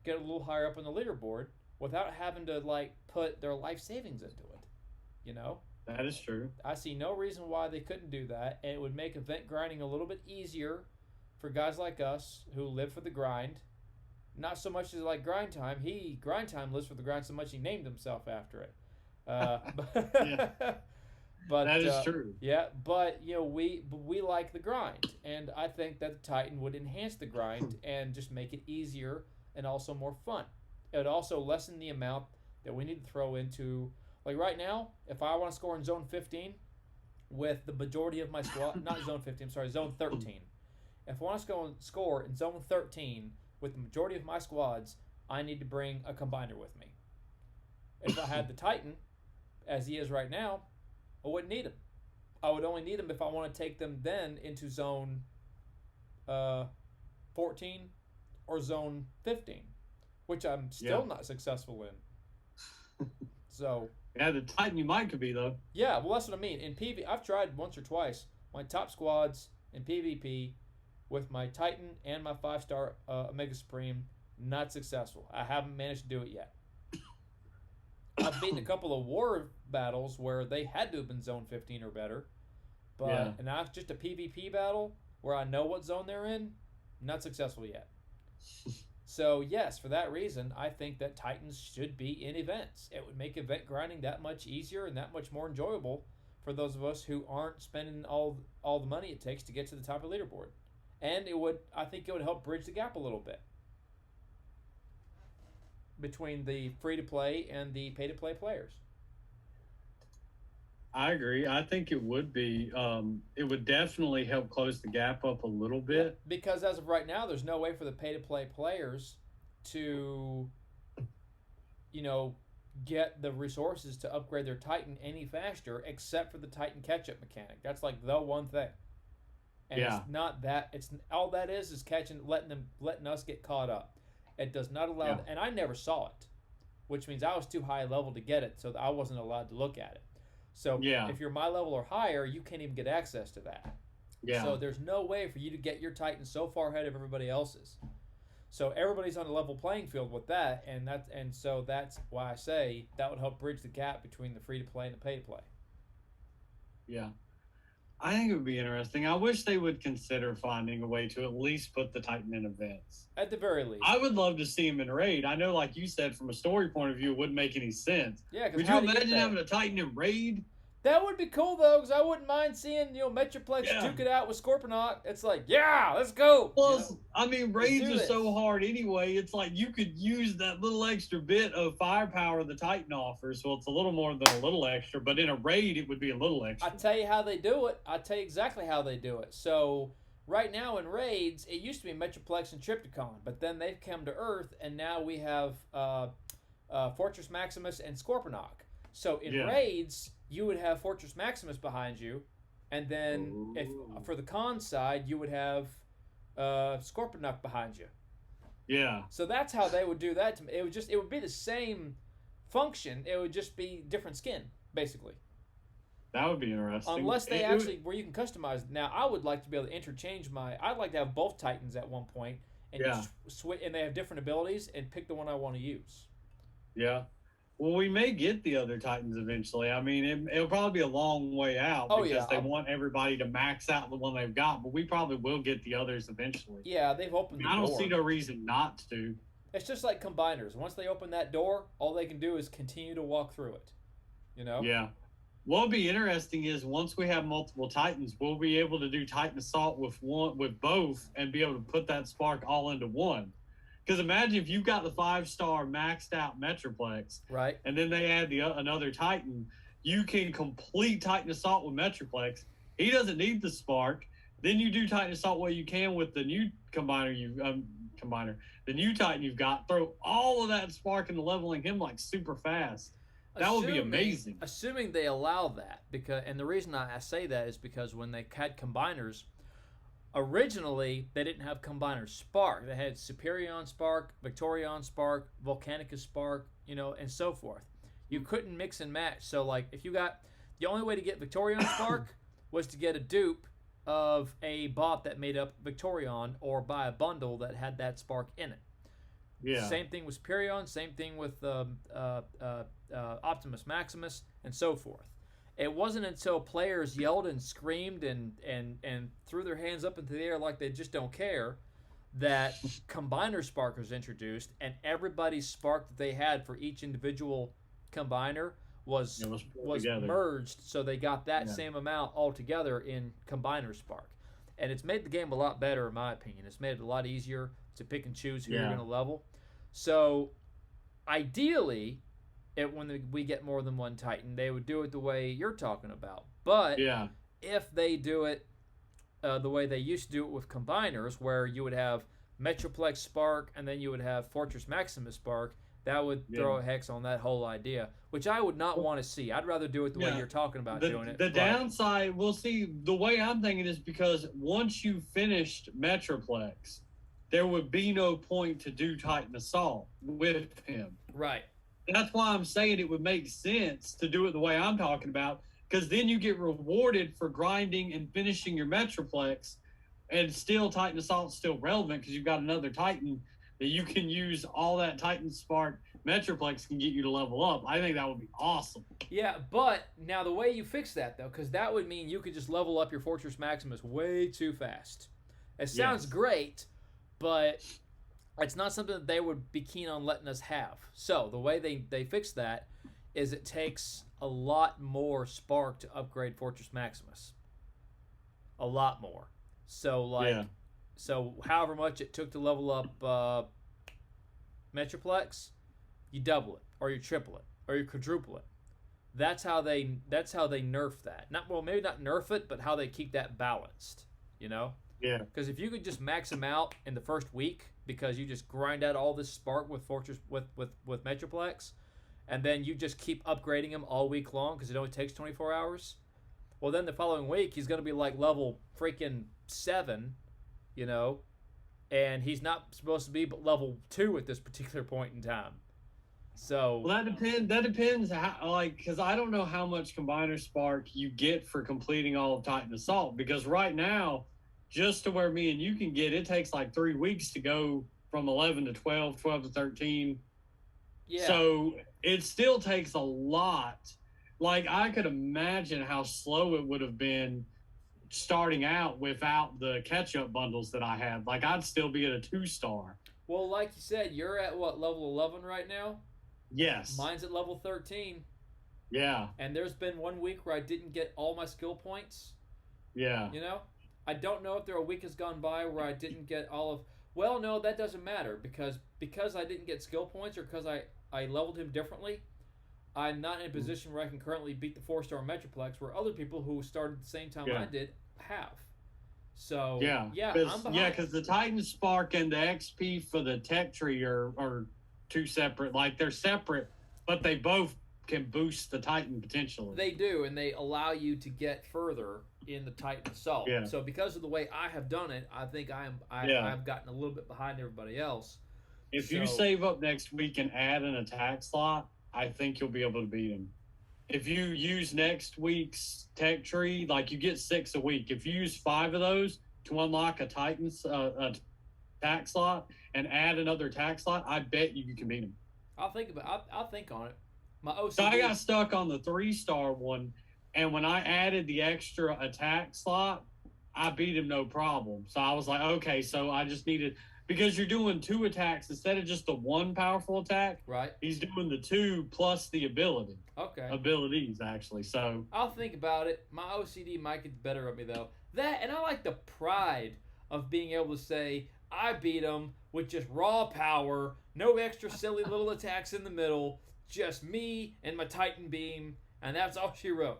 get a little higher up on the leaderboard without having to put their life savings into it. That is true. I see no reason why they couldn't do that, and it would make event grinding a little bit easier for guys like us who live for the grind. Not so much as like grind time. Grind time lives for the grind so much he named himself after it. Yeah. But that is true. Yeah, but we like the grind, and I think that the Titan would enhance the grind and just make it easier and also more fun. It would also lessen the amount that we need to throw into. Like right now, if I want to score in zone 15 with the majority of my squad, not zone 15, I'm sorry, zone 13. If I want to score in zone 13 with the majority of my squads, I need to bring a combiner with me. If I had the Titan, as he is right now, I wouldn't need him. I would only need him if I want to take them then into zone 14 or zone 15, which I'm still not successful in. So yeah, the Titan you might could be though. Yeah, well that's what I mean. In PvP, I've tried once or twice my top squads in PvP with my Titan and my 5-star Omega Supreme. Not successful. I haven't managed to do it yet. I've beaten a couple of war battles where they had to have been zone 15 or better, but and now it's just a PvP battle where I know what zone they're in. Not successful yet. So yes, for that reason, I think that Titans should be in events. It would make event grinding that much easier and that much more enjoyable for those of us who aren't spending all the money it takes to get to the top of the leaderboard. And I think it would help bridge the gap a little bit between the free-to-play and the pay-to-play players. I agree. I think it would be. It would definitely help close the gap up a little bit. Yeah, because as of right now, there's no way for the pay-to-play players to, get the resources to upgrade their Titan any faster, except for the Titan catch-up mechanic. That's like the one thing. And it's not that. It's all that is letting us get caught up. It does not allow, and I never saw it, which means I was too high level to get it, so I wasn't allowed to look at it. So if you're my level or higher, you can't even get access to that. Yeah. So there's no way for you to get your Titan so far ahead of everybody else's. So everybody's on a level playing field with that, and so that's why I say that would help bridge the gap between the free to play and the pay to play. Yeah. I think it would be interesting. I wish they would consider finding a way to at least put the Titan in events. At the very least. I would love to see him in Raid. I know, like you said, from a story point of view, it wouldn't make any sense. Yeah, would you imagine having a Titan in Raid? That would be cool, though, because I wouldn't mind seeing, Metroplex duke it out with Scorponok. It's like, yeah, let's go. Plus, I mean, raids are so hard anyway. It's like you could use that little extra bit of firepower the Titan offers. So it's a little more than a little extra, but in a raid, it would be a little extra. I'll tell you how they do it. I'll tell you exactly how they do it. So right now in raids, it used to be Metroplex and Triptychon, but then they've come to Earth, and now we have Fortress Maximus and Scorponok. So in raids, you would have Fortress Maximus behind you, and then if for the con side, you would have Scorponok behind you. Yeah. So that's how they would do that to me. It would be the same function. It would just be different skin, basically. That would be interesting. Unless they where you can customize. Now, I would like to be able to interchange I'd like to have both Titans at one point, and switch, and they have different abilities, and pick the one I want to use. Yeah. Well, we may get the other Titans eventually. I mean, it'll probably be a long way out because they want everybody to max out the one they've got, but we probably will get the others eventually. Yeah, they've opened the door. I don't see no reason not to. It's just like combiners. Once they open that door, all they can do is continue to walk through it. Yeah. What'll be interesting is once we have multiple Titans, we'll be able to do Titan Assault with both, and be able to put that spark all into one. Because imagine if you've got the 5-star maxed out Metroplex, Right. and then they add another Titan, you can complete Titan Assault with Metroplex. He doesn't need the spark. Then you do Titan Assault what you can with the new the new Titan you've got. Throw all of that spark into leveling him like super fast. That would be amazing. Assuming they allow that, and the reason I say that is because when they had combiners, originally they didn't have combiner spark. They had Superion spark, Victorion spark, Volcanicus spark, and so forth. You couldn't mix and match. So like if you got the only way to get Victorion spark was to get a dupe of a bot that made up Victorion or buy a bundle that had that spark in it. Yeah. Same thing with Superion, same thing with Optimus Maximus, and so forth. It wasn't until players yelled and screamed and threw their hands up into the air like they just don't care that Combiner Spark was introduced, and everybody's spark that they had for each individual combiner was merged, so they got that same amount all together in Combiner Spark. And it's made the game a lot better, in my opinion. It's made it a lot easier to pick and choose who you're going to level. So, ideally, when we get more than one Titan, they would do it the way you're talking about. But if they do it the way they used to do it with combiners, where you would have Metroplex Spark and then you would have Fortress Maximus Spark, that would throw a hex on that whole idea, which I would not want to see. I'd rather do it the way you're talking about doing it. The downside, we'll see, the way I'm thinking is because once you finished Metroplex, there would be no point to do Titan Assault with him. Right. That's why I'm saying it would make sense to do it the way I'm talking about, because then you get rewarded for grinding and finishing your Metroplex, and still Titan Assault's still relevant because you've got another Titan that you can use. All that Titan Spark Metroplex can get you to level up. I think that would be awesome. Yeah, but now the way you fix that, though, because that would mean you could just level up your Fortress Maximus way too fast. It sounds great, but it's not something that they would be keen on letting us have. So the way they fix that is it takes a lot more spark to upgrade Fortress Maximus. A lot more. So so however much it took to level up Metroplex, you double it, or you triple it, or you quadruple it. That's how they nerf that. Maybe not nerf it, but how they keep that balanced. Yeah. Because if you could just max them out in the first week, because you just grind out all this spark with Fortress with Metroplex, and then you just keep upgrading him all week long because it only takes 24 hours. Well, then the following week he's going to be like level freaking 7, and he's not supposed to be but level 2 at this particular point in time. So that depends how, because I don't know how much Combiner Spark you get for completing all of Titan Assault, because right now, just to where me and you can get, it takes like 3 weeks to go from 11 to 12, 12 to 13. Yeah. So it still takes a lot. Like, I could imagine how slow it would have been starting out without the catch-up bundles that I have. Like, I'd still be at a 2-star. Well, like you said, you're at what, level 11 right now? Yes. Mine's at level 13. Yeah. And there's been 1 week where I didn't get all my skill points. Yeah. I don't know if a week has gone by where I didn't get all of... Well, no, that doesn't matter, because I didn't get skill points, or because I leveled him differently, I'm not in a position where I can currently beat the 4-star Metroplex, where other people who started at the same time I did have. So, I'm behind. Yeah, because the Titan Spark and the XP for the tech tree are two separate. Like, they're separate, but they both can boost the Titan potentially. They do, and they allow you to get further in the Titan Assault. Yeah. So because of the way I have done it, I think I've gotten a little bit behind everybody else. If you save up next week and add an attack slot, I think you'll be able to beat him. If you use next week's tech tree, like, you get 6 a week. If you use 5 of those to unlock a Titan's attack slot and add another attack slot, I bet you can beat him. I'll think on it. My OCD. So I got stuck on the 3-star one, and when I added the extra attack slot, I beat him no problem. So I was like, okay, so I just needed, because you're doing 2 attacks instead of just the 1 powerful attack. Right. He's doing the 2 plus the abilities, actually. So I'll think about it. My OCD might get the better of me, though. That, and I like the pride of being able to say, I beat him with just raw power, no extra silly little attacks in the middle, just me and my Titan Beam, and that's all she wrote.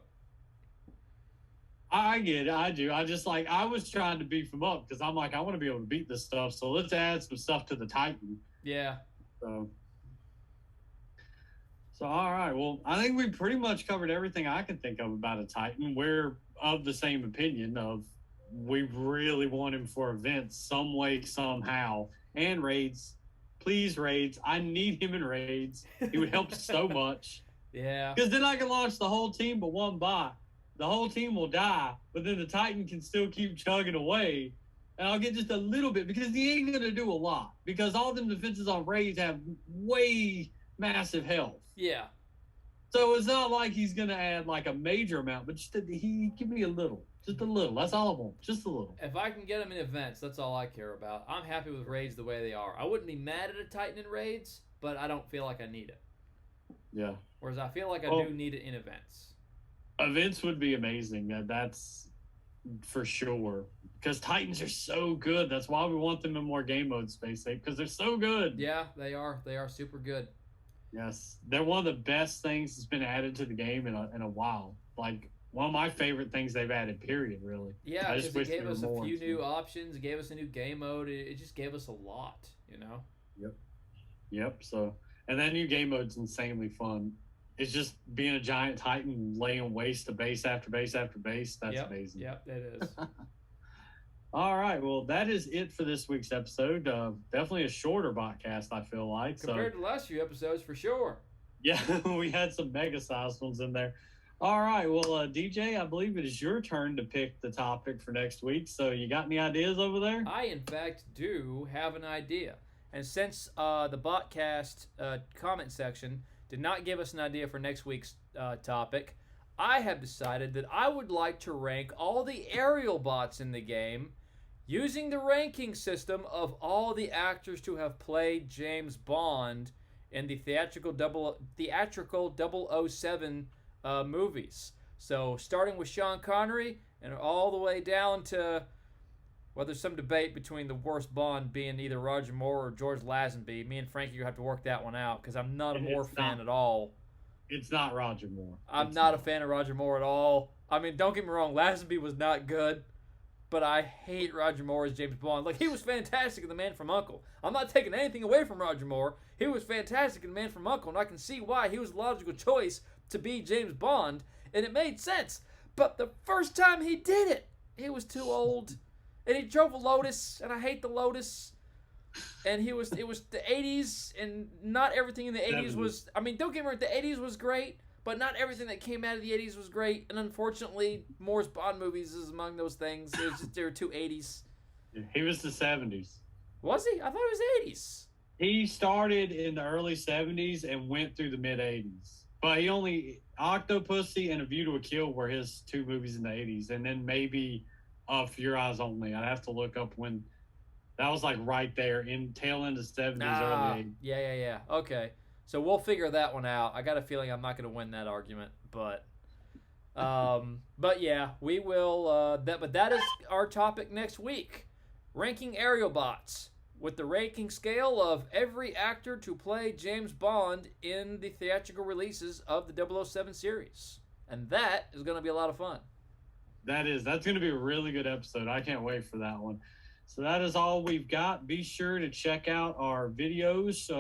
I get it. I do. I was trying to beef him up because I'm like, I want to be able to beat this stuff. So let's add some stuff to the Titan. Yeah. So all right. Well, I think we pretty much covered everything I can think of about a Titan. We're of the same opinion of we really want him for events some way, somehow, and raids. Please, raids. I need him in raids. He would help so much. Yeah. Because then I can launch the whole team but 1 bot. The whole team will die, but then the Titan can still keep chugging away, and I'll get just a little bit because he ain't going to do a lot because all them defenses on raids have way massive health. Yeah. So it's not like he's going to add like a major amount, but just he give me a little. Just a little. That's all I want. Just a little. If I can get him in events, that's all I care about. I'm happy with raids the way they are. I wouldn't be mad at a Titan in raids, but I don't feel like I need it. Yeah. Whereas I feel like I do need it in events. Events would be amazing. That's for sure. Because Titans are so good. That's why we want them in more game mode space, because they're so good. Yeah, they are. They are super good. Yes. They're one of the best things that's been added to the game in a while. Like, one of my favorite things they've added, period, really. Yeah, because it gave us a few new options. It gave us a new game mode. It just gave us a lot, you know? Yep. So, and that new game mode's insanely fun. It's just being a giant Titan laying waste to base after base after base. That's amazing. Yep, it is. All right. Well, that is it for this week's episode. Definitely a shorter podcast, I feel like. Compared to the last few episodes, for sure. Yeah, we had some mega-sized ones in there. All right. Well, DJ, I believe it is your turn to pick the topic for next week. So you got any ideas over there? I, in fact, do have an idea. And since the Botcast comment section did not give us an idea for next week's topic, I have decided that I would like to rank all the aerial bots in the game using the ranking system of all the actors to have played James Bond in the theatrical 007 movies. So starting with Sean Connery and all the way down to, well, there's some debate between the worst Bond being either Roger Moore or George Lazenby. Me and Frankie have to work that one out because I'm not a Moore fan at all. It's not Roger Moore. I'm not a fan of Roger Moore at all. I mean, don't get me wrong, Lazenby was not good, but I hate Roger Moore as James Bond. Like, he was fantastic in The Man from U.N.C.L.E. I'm not taking anything away from Roger Moore. He was fantastic in The Man from U.N.C.L.E., and I can see why he was the logical choice to be James Bond, and it made sense. But the first time he did it, he was too old. And he drove a Lotus, and I hate the Lotus. And it was the 80s, and not everything in the 80s was, I mean, don't get me wrong, the 80s was great, but not everything that came out of the 80s was great. And unfortunately, Moore's Bond movies is among those things. They were too 80s. He was the 70s. Was he? I thought it was 80s. He started in the early 70s and went through the mid 80s. But he only, Octopussy and A View to a Kill were his 2 movies in the 80s. And then maybe For Your Eyes Only. I'd have to look up when. That was like right there in tail end of 70s, early 80s. Yeah. Okay. So we'll figure that one out. I got a feeling I'm not going to win that argument, but yeah, we will. But that is our topic next week: ranking aerial bots with the ranking scale of every actor to play James Bond in the theatrical releases of the 007 series, and that is going to be a lot of fun. That's going to be a really good episode. I can't wait for that one. So that is all we've got. Be sure to check out our videos,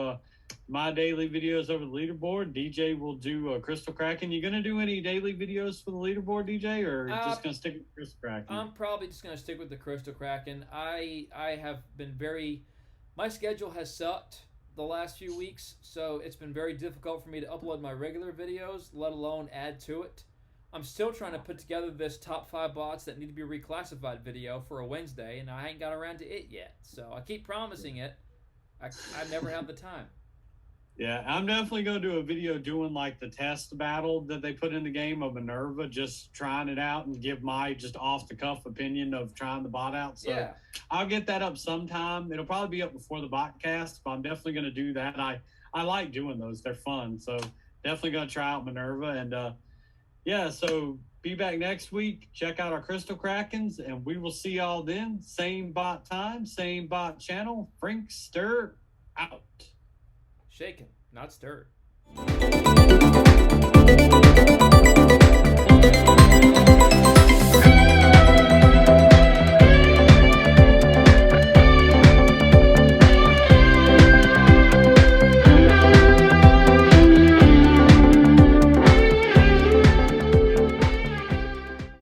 my daily videos over the leaderboard. DJ will do Crystal Kraken. You going to do any daily videos for the leaderboard, DJ, or just going to stick with Crystal Kraken? I'm probably just going to stick with the Crystal Kraken. I have been my schedule has sucked the last few weeks, so it's been very difficult for me to upload my regular videos, let alone add to it. I'm still trying to put together this top 5 bots that need to be reclassified video for a Wednesday, and I ain't got around to it yet. So I keep promising it. I never have the time. Yeah, I'm definitely going to do a video doing like the test battle that they put in the game of Minerva, just trying it out and give my just off the cuff opinion of trying the bot out. So Yeah. I'll get that up sometime. It'll probably be up before the botcast, but I'm definitely going to do that. I like doing those. They're fun. So definitely going to try out Minerva. And yeah, so be back next week. Check out our Crystal Krakens, and we will see y'all then. Same bot time, same bot channel. Frankster out. Shaken, not stirred.